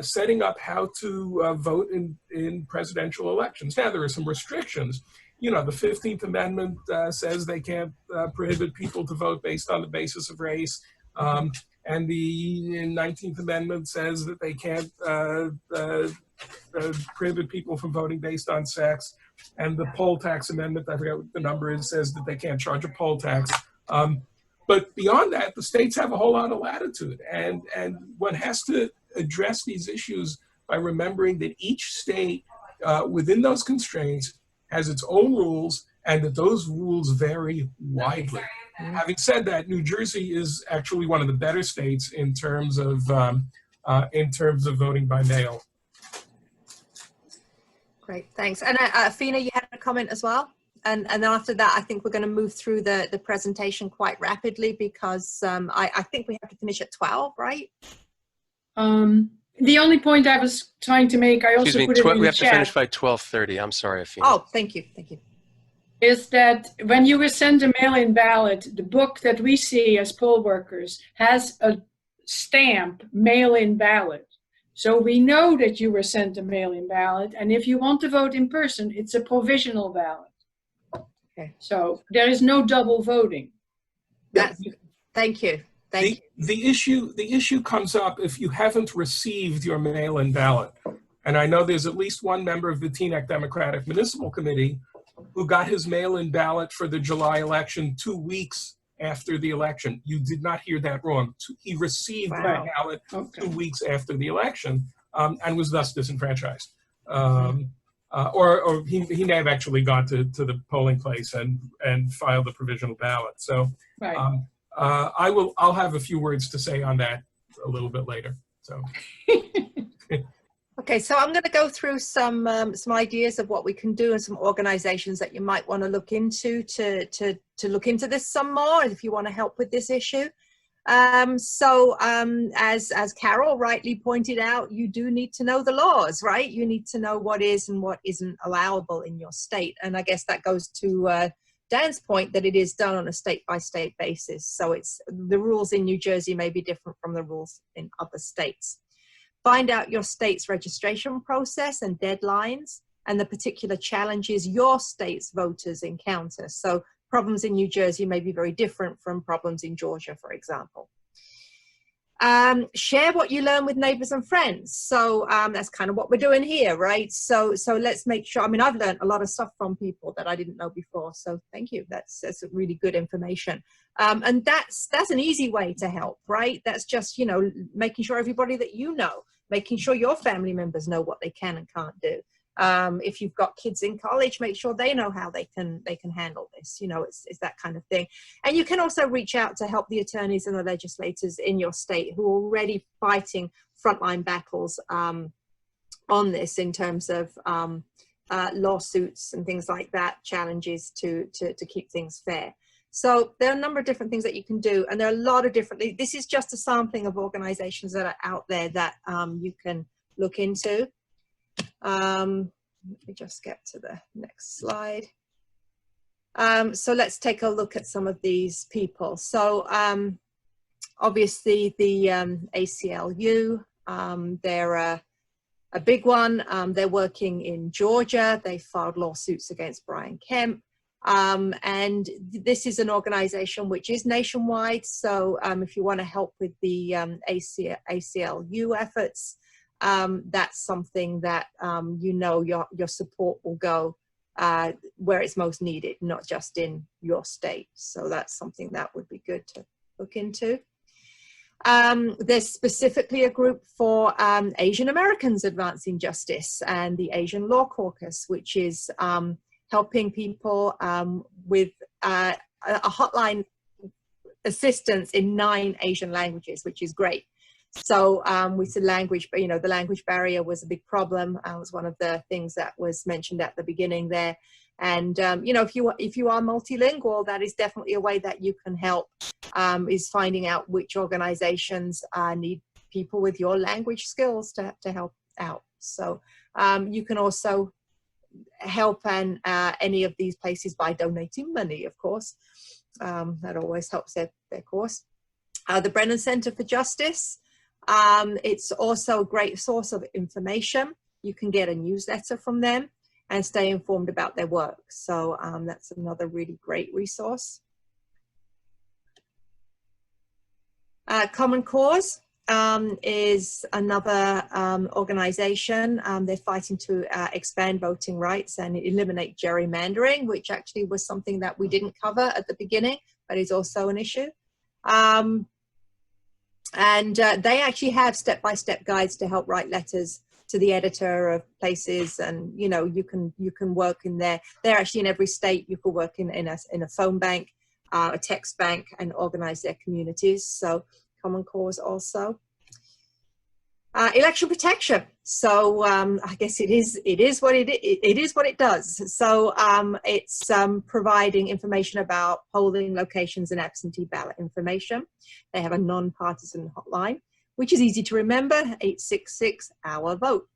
setting up how to vote in presidential elections. Now, there are some restrictions. You know, the 15th Amendment says they can't prohibit people to vote based on the basis of race. And the 19th Amendment says that they can't prohibit people from voting based on sex. And the poll tax amendment, I forget what the number is, says that they can't charge a poll tax. But beyond that, the states have a whole lot of latitude. And one has to address these issues by remembering that each state within those constraints has its own rules, and that those rules vary widely. Having said that, New Jersey is actually one of the better states in terms of voting by mail. Great, thanks. And Fina, you had a comment as well? And then after that, I think we're going to move through the presentation quite rapidly, because I think we have to finish at 12, right? The only point I was trying to make, I also put it in the chat. We have to finish by 12:30. I'm sorry, Fina. Oh, thank you. Is that when you were sent a mail-in ballot, the book that we see as poll workers has a stamp mail-in ballot. So we know that you were sent a mail-in ballot, and if you want to vote in person, it's a provisional ballot. Okay. So there is no double voting. Thank you. The issue comes up if you haven't received your mail-in ballot. And I know there's at least one member of the Teaneck Democratic Municipal Committee who got his mail-in ballot for the July election 2 weeks after the election. You did not hear that wrong. He received the ballot 2 weeks after the election, and was thus disenfranchised. Or he may have actually gone to the polling place and filed a provisional ballot. So I'll have a few words to say on that a little bit later. So. Okay, so I'm going to go through some ideas of what we can do and some organizations that you might want to look into to look into this some more if you want to help with this issue. As Carol rightly pointed out, you do need to know the laws, right? You need to know what is and what isn't allowable in your state. And I guess that goes to Dan's point that it is done on a state-by-state basis. So the rules in New Jersey may be different from the rules in other states. Find out your state's registration process and deadlines and the particular challenges your state's voters encounter. So problems in New Jersey may be very different from problems in Georgia, for example. Share what you learn with neighbors and friends. So that's kind of what we're doing here, right? So let's make sure. I mean, I've learned a lot of stuff from people that I didn't know before. So thank you. That's really good information. And that's an easy way to help, right? That's just, you know, making sure everybody that you know, making sure your family members know what they can and can't do. If you've got kids in college, make sure they know how they can handle this. You know, it's that kind of thing. And you can also reach out to help the attorneys and the legislators in your state who are already fighting frontline battles on this in terms of lawsuits and things like that, challenges to keep things fair. So there are a number of different things that you can do, and there are a lot of different. This is just a sampling of organizations that are out there that you can look into. Let me just get to the next slide. So let's take a look at some of these people. So obviously the ACLU, they're a big one. They're working in Georgia. They filed lawsuits against Brian Kemp. And this is an organization which is nationwide. So if you want to help with the ACLU efforts, that's something that you know your support will go where it's most needed, not just in your state. So that's something that would be good to look into. There's specifically a group for Asian Americans advancing justice, and the Asian Law Caucus, which is helping people with a hotline assistance in 9 Asian languages, which is great. So with the language, you know, the language barrier was a big problem. It was one of the things that was mentioned at the beginning there. And, you know, if you are multilingual, that is definitely a way that you can help, is finding out which organizations need people with your language skills to help out. So you can also help any of these places by donating money, of course. That always helps their cause. The Brennan Center for Justice. It's also a great source of information. You can get a newsletter from them and stay informed about their work. So that's another really great resource. Common Cause is another organization. They're fighting to expand voting rights and eliminate gerrymandering, which actually was something that we didn't cover at the beginning, but is also an issue. And they actually have step-by-step guides to help write letters to the editor of places, and you know, you can work in there. They're actually in every state. You could work in a phone bank, a text bank, and organize their communities. So Common Cause also. Election protection. So I guess it is what it does. So it's providing information about polling locations and absentee ballot information. They have a non-partisan hotline, which is easy to remember, 866-OUR-VOTE.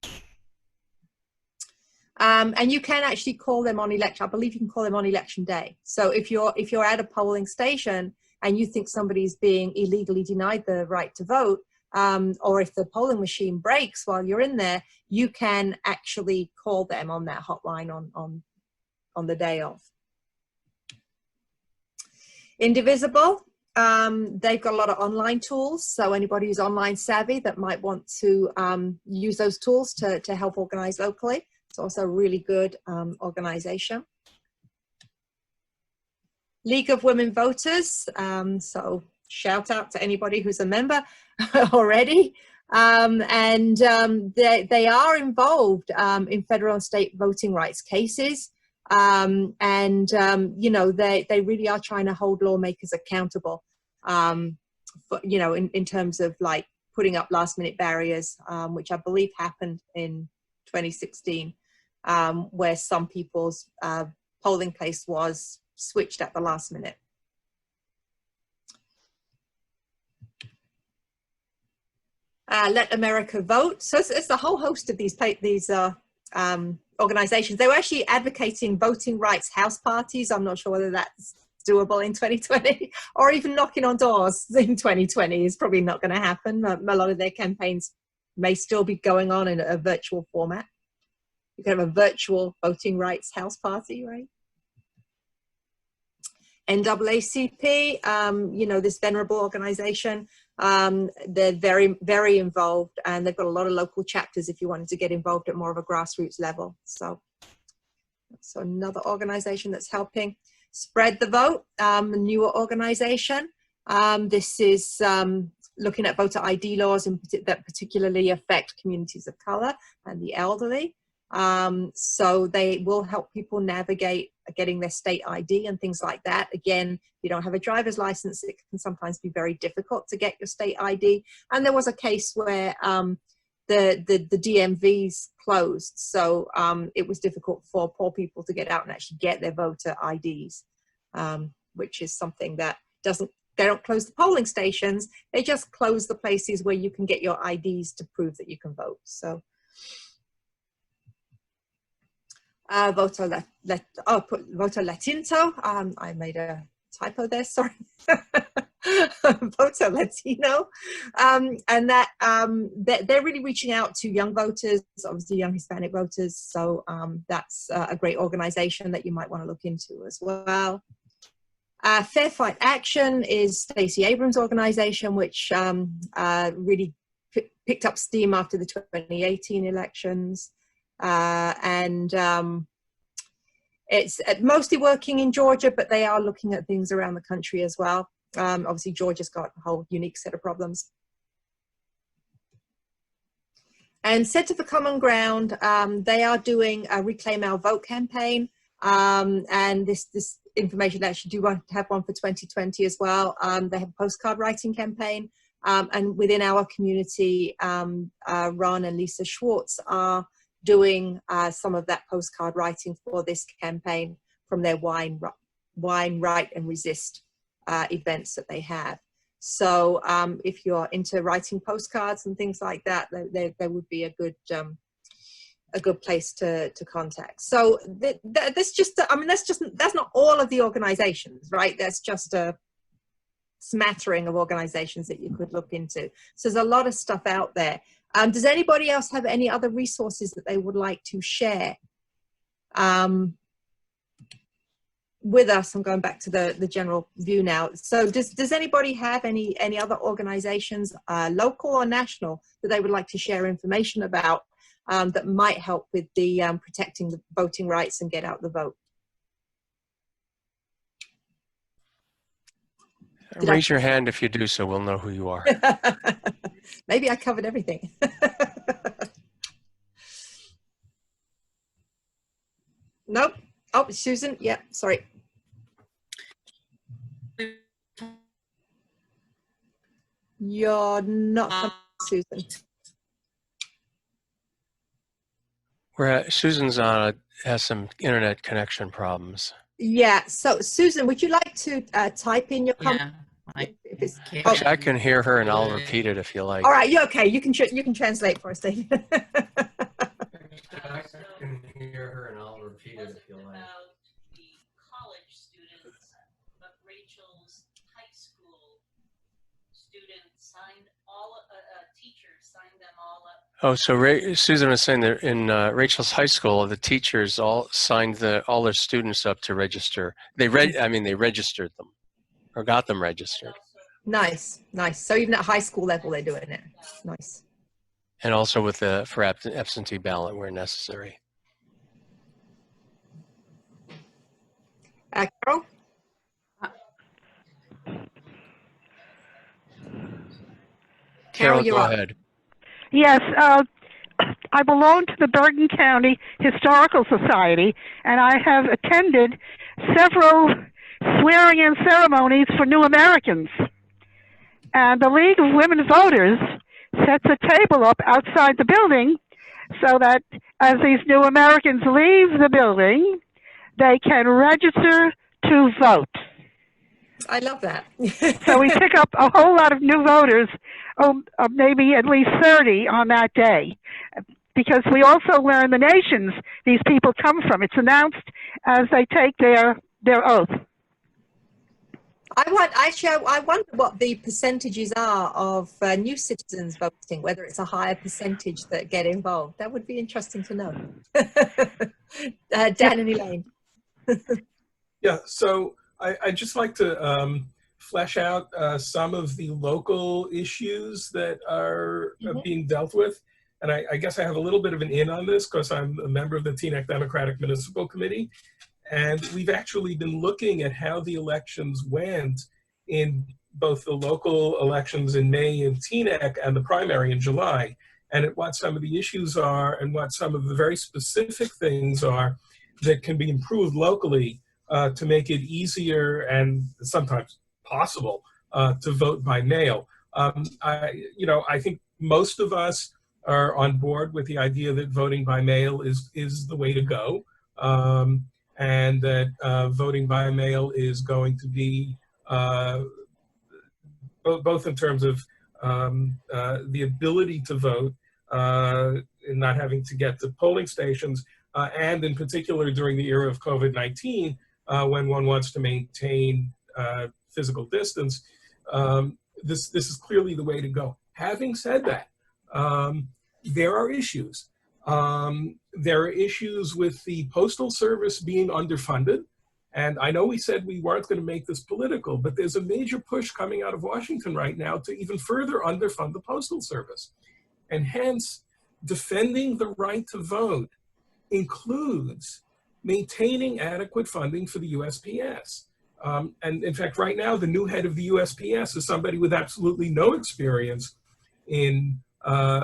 And you can actually call them on election. I believe you can call them on election day. So if you're at a polling station and you think somebody's being illegally denied the right to vote, or if the polling machine breaks while you're in there, you can actually call them on that hotline on the day of. Indivisible, they've got a lot of online tools. So anybody who's online savvy that might want to use those tools to help organize locally. It's also a really good organization. League of Women Voters, so shout out to anybody who's a member already. They are involved in federal and state voting rights cases. You know, they really are trying to hold lawmakers accountable, you know, in terms of like putting up last minute barriers, which I believe happened in 2016, where some people's polling place was switched at the last minute. Let America Vote. So it's a whole host of these organizations. They were actually advocating voting rights house parties. I'm not sure whether that's doable in 2020 or even knocking on doors in 2020 is probably not going to happen. A lot of their campaigns may still be going on in a virtual format. You can have a virtual voting rights house party, right? NAACP, you know, this venerable organization, they're very, very involved, and they've got a lot of local chapters if you wanted to get involved at more of a grassroots level. So another organization that's helping. Spread the Vote, a newer organization. This is looking at voter ID laws that particularly affect communities of color and the elderly. So they will help people navigate getting their state ID and things like that. Again, if you don't have a driver's license, it can sometimes be very difficult to get your state ID. And there was a case where the DMVs closed, so it was difficult for poor people to get out and actually get their voter IDs, which is something that they don't close the polling stations, they just close the places where you can get your IDs to prove that you can vote. So Voter Latino, I made a typo there, sorry. Voter Latino, and that they're really reaching out to young voters, obviously young Hispanic voters, so that's a great organization that you might want to look into as well. Fair Fight Action is Stacey Abrams' organization, which really picked up steam after the 2018 elections, and it's mostly working in Georgia, but they are looking at things around the country as well. Obviously, Georgia's got a whole unique set of problems. And Center for Common Ground, they are doing a Reclaim Our Vote campaign, and this information actually do want to have one for 2020 as well. They have a postcard writing campaign, and within our community, Ron and Lisa Schwartz are doing some of that postcard writing for this campaign from their Wine, Write and Resist events that they have. So if you're into writing postcards and things like that, there would be a good place to contact. So that's not all of the organizations, right? That's just a smattering of organizations that you could look into. So there's a lot of stuff out there. Does anybody else have any other resources that they would like to share with us? I'm going back to the general view now. So does anybody have any other organizations, local or national, that they would like to share information about that might help with the protecting the voting rights and get out the vote? Raise your hand if you do, so we'll know who you are. Maybe I covered everything. Nope. Oh, Susan. Yeah, sorry. You're not Susan. Susan's has some internet connection problems. Yeah. So Susan, would you like to type in your comment? Yeah, I can hear her, and I'll repeat it if you like. All right. You're okay. You can translate for us, Dave. I can hear her, and I'll repeat it if you like. The college students, but Rachel's high school students signed teachers signed them all up. Oh, so Susan was saying that in Rachel's high school, the teachers all signed all their students up to register. They registered them, or got them registered. Nice, nice. So even at high school level, they're doing it. Nice. And also with for absentee ballot where necessary. Carol? Carol, go ahead. Yes, I belong to the Bergen County Historical Society, and I have attended several swearing-in ceremonies for new Americans. And the League of Women Voters sets a table up outside the building so that as these new Americans leave the building, they can register to vote. I love that. So we pick up a whole lot of new voters, maybe at least 30 on that day, because we also learn the nations these people come from. It's announced as they take their oath. I wonder what the percentages are of new citizens voting, whether it's a higher percentage that get involved. That would be interesting to know. Dan and Elaine. Yeah, so I'd just like to flesh out some of the local issues that are being dealt with. And I guess I have a little bit of an in on this because I'm a member of the Teaneck Democratic Municipal Committee. And we've actually been looking at how the elections went in both the local elections in May in Teaneck and the primary in July, and at what some of the issues are and what some of the very specific things are that can be improved locally to make it easier and sometimes possible to vote by mail. I think most of us are on board with the idea that voting by mail is the way to go, and that voting by mail is going to be both in terms of the ability to vote and not having to get to polling stations, and in particular during the era of COVID-19, when one wants to maintain physical distance, this is clearly the way to go. Having said that, there are issues. There are issues with the Postal Service being underfunded. And I know we said we weren't going to make this political, but there's a major push coming out of Washington right now to even further underfund the Postal Service. And hence, defending the right to vote includes maintaining adequate funding for the USPS. And in fact, right now, the new head of the USPS is somebody with absolutely no experience in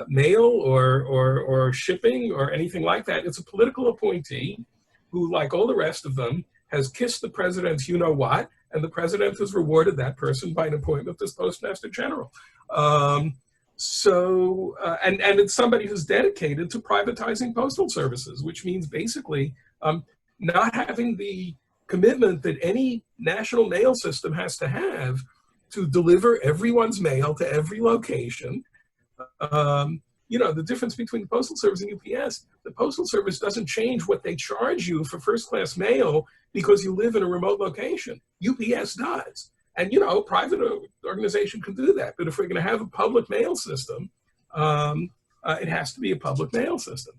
mail or shipping or anything like that. It's a political appointee who, like all the rest of them, has kissed the president's you-know-what, and the president has rewarded that person by an appointment as Postmaster General. And it's somebody who's dedicated to privatizing postal services, which means basically not having the commitment that any national mail system has to have to deliver everyone's mail to every location. The difference between the Postal Service and UPS, the Postal Service doesn't change what they charge you for first-class mail because you live in a remote location. UPS does. And, private organization can do that. But if we're going to have a public mail system, it has to be a public mail system.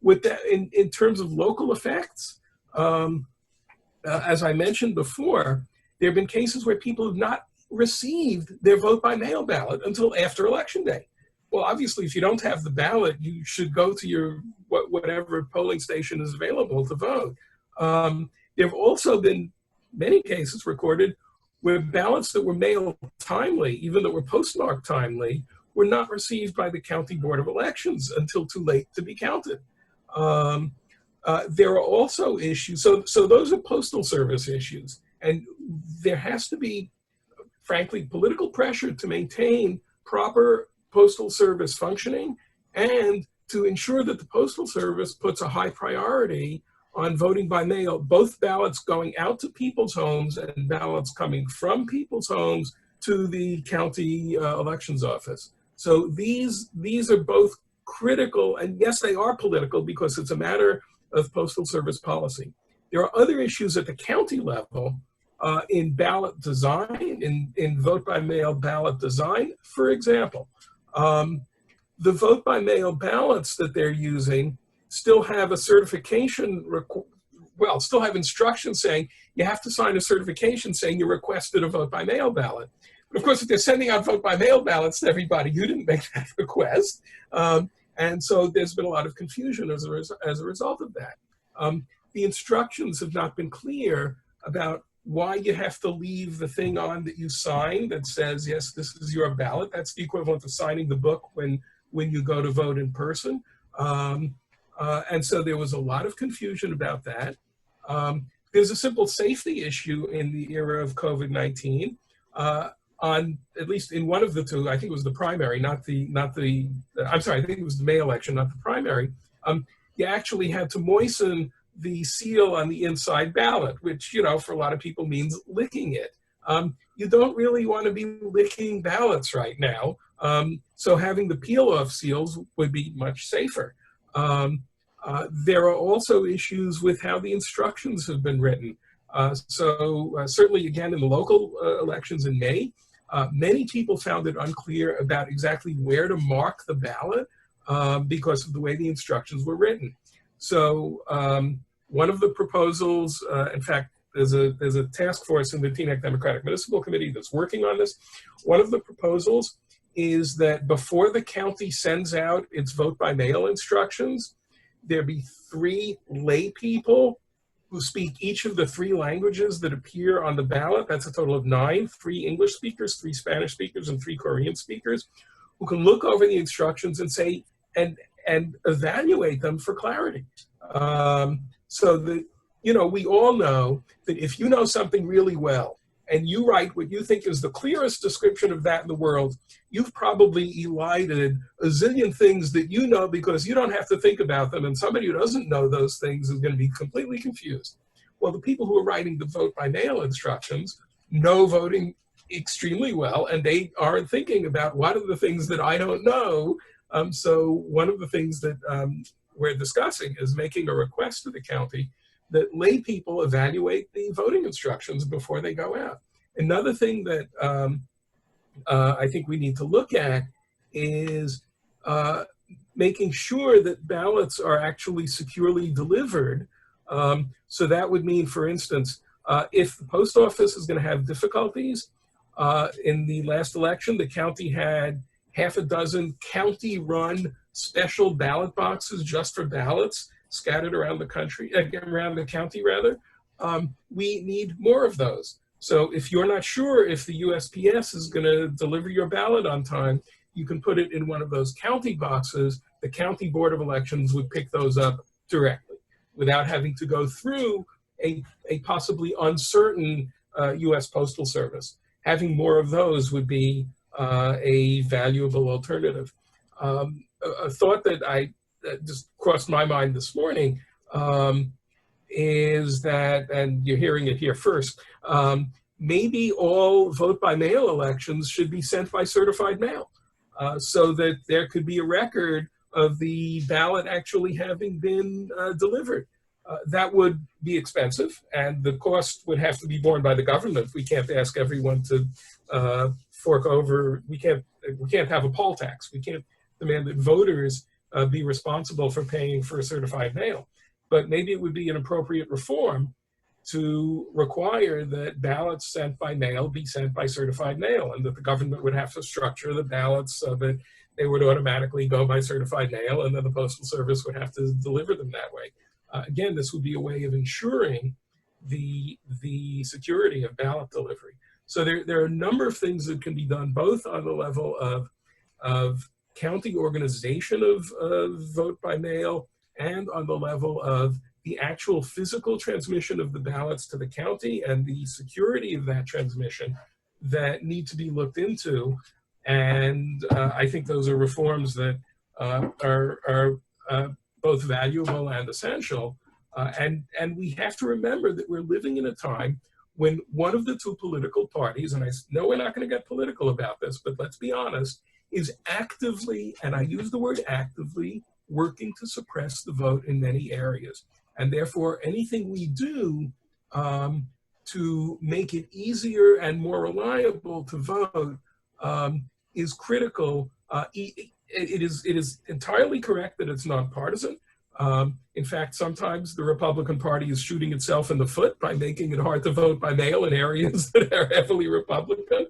With that, in terms of local effects, as I mentioned before, there have been cases where people have not received their vote by mail ballot until after Election Day. Well, obviously, if you don't have the ballot, you should go to your whatever polling station is available to vote. There have also been many cases recorded where ballots that were mailed timely, even though were postmarked timely, were not received by the County Board of Elections until too late to be counted. There are also issues, so those are Postal Service issues, and there has to be, frankly, political pressure to maintain proper Postal Service functioning and to ensure that the Postal Service puts a high priority on voting by mail, both ballots going out to people's homes and ballots coming from people's homes to the county elections office. So these are both critical, and yes, they are political because it's a matter of Postal Service policy. There are other issues at the county level in ballot design, in vote by mail ballot design. For example, the vote by mail ballots that they're using still have a certification, still have instructions saying you have to sign a certification saying you requested a vote by mail ballot. But of course, if they're sending out vote by mail ballots to everybody, you didn't make that request. And so there's been a lot of confusion as a result of that. The instructions have not been clear about why you have to leave the thing on that you sign that says, yes, this is your ballot. That's the equivalent of signing the book when you go to vote in person. And so there was a lot of confusion about that. There's a simple safety issue in the era of COVID-19. On at least in one of the two, I think it was the primary, I'm sorry, I think it was the May election, not the primary. You actually had to moisten the seal on the inside ballot, which, for a lot of people means licking it. You don't really want to be licking ballots right now. So having the peel-off seals would be much safer. There are also issues with how the instructions have been written. Certainly, again, in the local elections in May, many people found it unclear about exactly where to mark the ballot because of the way the instructions were written. So one of the proposals, in fact, there's a task force in the Teaneck Democratic Municipal Committee that's working on this. One of the proposals is that before the county sends out its vote by mail instructions, there be 3 lay people who speak each of the 3 languages that appear on the ballot. That's a total of 9, 3 English speakers, 3 Spanish speakers, and 3 Korean speakers, who can look over the instructions and say, and evaluate them for clarity. So that, you know, we all know that if you know something really well and you write what you think is the clearest description of that in the world, you've probably elided a zillion things that you know because you don't have to think about them, and somebody who doesn't know those things is going to be completely confused. Well, the people who are writing the vote by mail instructions know voting extremely well, and they aren't thinking about what are the things that I don't know. So one of the things that we're discussing is making a request to the county that lay people evaluate the voting instructions before they go out. Another thing that I think we need to look at is making sure that ballots are actually securely delivered. So that would mean, for instance, if the post office is going to have difficulties, in the last election, the county had half a dozen county-run special ballot boxes just for ballots scattered around the country, around the county rather. We need more of those. So if you're not sure if the USPS is going to deliver your ballot on time, you can put it in one of those county boxes. The county board of elections would pick those up directly without having to go through a possibly uncertain US Postal Service. Having more of those would be a valuable alternative. A thought that just crossed my mind this morning is that, and you're hearing it here first, maybe all vote by mail elections should be sent by certified mail, so that there could be a record of the ballot actually having been delivered. That would be expensive, and the cost would have to be borne by the government. We can't ask everyone to fork over. We can't have a poll tax. We can't demand that voters be responsible for paying for certified mail. But maybe it would be an appropriate reform to require that ballots sent by mail be sent by certified mail, and that the government would have to structure the ballots so that they would automatically go by certified mail, and then the Postal Service would have to deliver them that way. Again, this would be a way of ensuring the security of ballot delivery. So there are a number of things that can be done, both on the level of county organization of vote by mail and on the level of the actual physical transmission of the ballots to the county and the security of that transmission that need to be looked into. And I think those are reforms that are both valuable and essential. And we have to remember that we're living in a time when one of the 2 political parties, and I know we're not going to get political about this, but let's be honest, is actively, and I use the word actively, working to suppress the vote in many areas. And therefore, anything we do to make it easier and more reliable to vote is critical. It is entirely correct that it's nonpartisan. In fact, sometimes the Republican Party is shooting itself in the foot by making it hard to vote by mail in areas that are heavily Republican.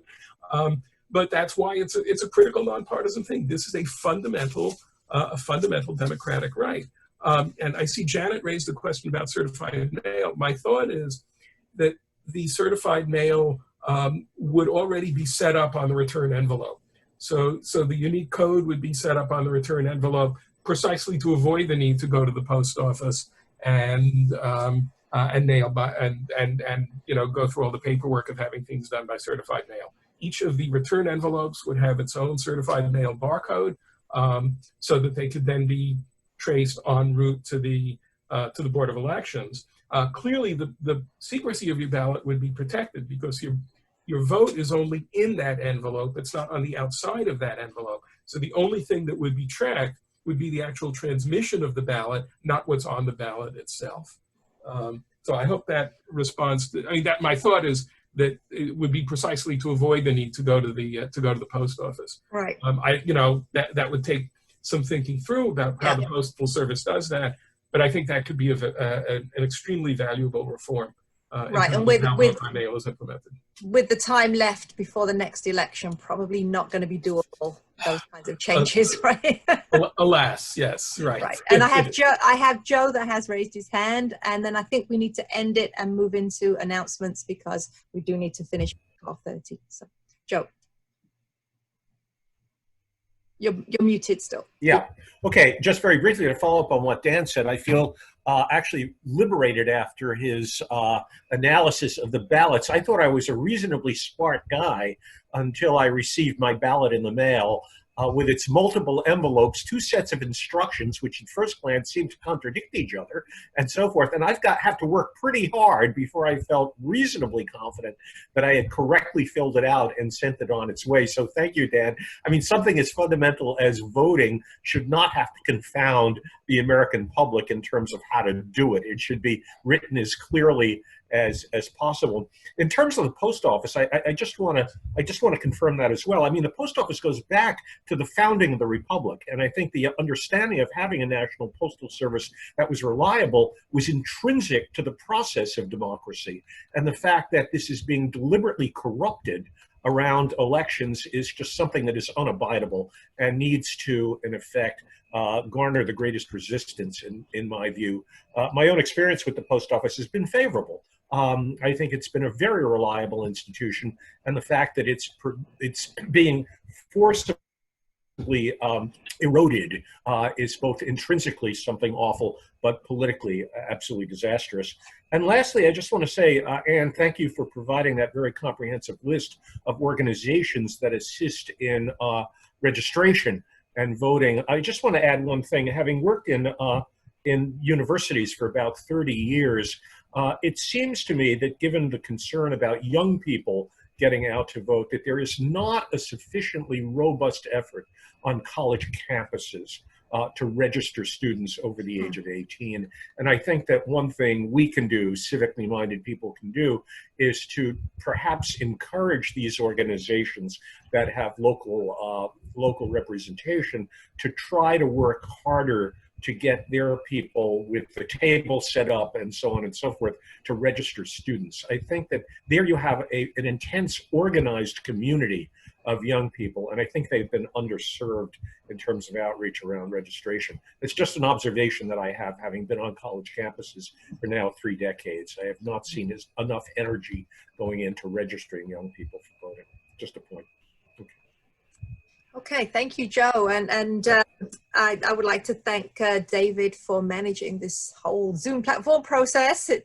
But that's why it's a critical nonpartisan thing. This is a fundamental democratic right. And I see Janet raised a question about certified mail. My thought is that the certified mail would already be set up on the return envelope. So the unique code would be set up on the return envelope precisely to avoid the need to go to the post office and mail by and go through all the paperwork of having things done by certified mail. Each of the return envelopes would have its own certified mail barcode, so that they could then be traced en route to the Board of Elections. Clearly, the secrecy of your ballot would be protected because your vote is only in that envelope. It's not on the outside of that envelope. So the only thing that would be tracked would be the actual transmission of the ballot, not what's on the ballot itself. So I hope that responds to, my thought is that it would be precisely to avoid the need to go to the post office. Right. That would take some thinking through about how the Postal Service does that, but I think that could be an extremely valuable reform Right, and in terms of how vote by mail is implemented. With the time left before the next election, probably not going to be doable, those kinds of changes, right? Alas, yes, right. Right. And I have Joe that has raised his hand, and then I think we need to end it and move into announcements because we do need to finish at 12:30. So, Joe, you're muted still. Yeah. Okay. Just very briefly to follow up on what Dan said, I feel actually liberated after his analysis of the ballots. I thought I was a reasonably smart guy until I received my ballot in the mail with its multiple envelopes, 2 sets of instructions, which at first glance seemed to contradict each other, and so forth. And have to work pretty hard before I felt reasonably confident that I had correctly filled it out and sent it on its way. So thank you, Dan. I mean, something as fundamental as voting should not have to confound the American public in terms of how to do it. It should be written as clearly as possible. In terms of the post office, I just want to confirm that as well. I mean, the post office goes back to the founding of the Republic, and I think the understanding of having a national postal service that was reliable was intrinsic to the process of democracy. And the fact that this is being deliberately corrupted around elections is just something that is unabidable and needs to, in effect, garner the greatest resistance, in my view. My own experience with the post office has been favorable. I think it's been a very reliable institution, and the fact that it's being forcibly eroded is both intrinsically something awful, but politically absolutely disastrous. And lastly, I just want to say, Anne, thank you for providing that very comprehensive list of organizations that assist in registration and voting. I just want to add one thing. Having worked in universities for about 30 years, it seems to me that given the concern about young people getting out to vote, that there is not a sufficiently robust effort on college campuses to register students over the age of 18. And I think that one thing we can do, civically minded people can do, is to perhaps encourage these organizations that have local representation to try to work harder to get their people with the table set up and so on and so forth to register students. I think that there you have an intense organized community of young people, and I think they've been underserved in terms of outreach around registration. It's just an observation that I have, having been on college campuses for now 3 decades. I have not seen enough energy going into registering young people for voting. Just a point. Okay, thank you, Joe. And I would like to thank David for managing this whole Zoom platform process. It's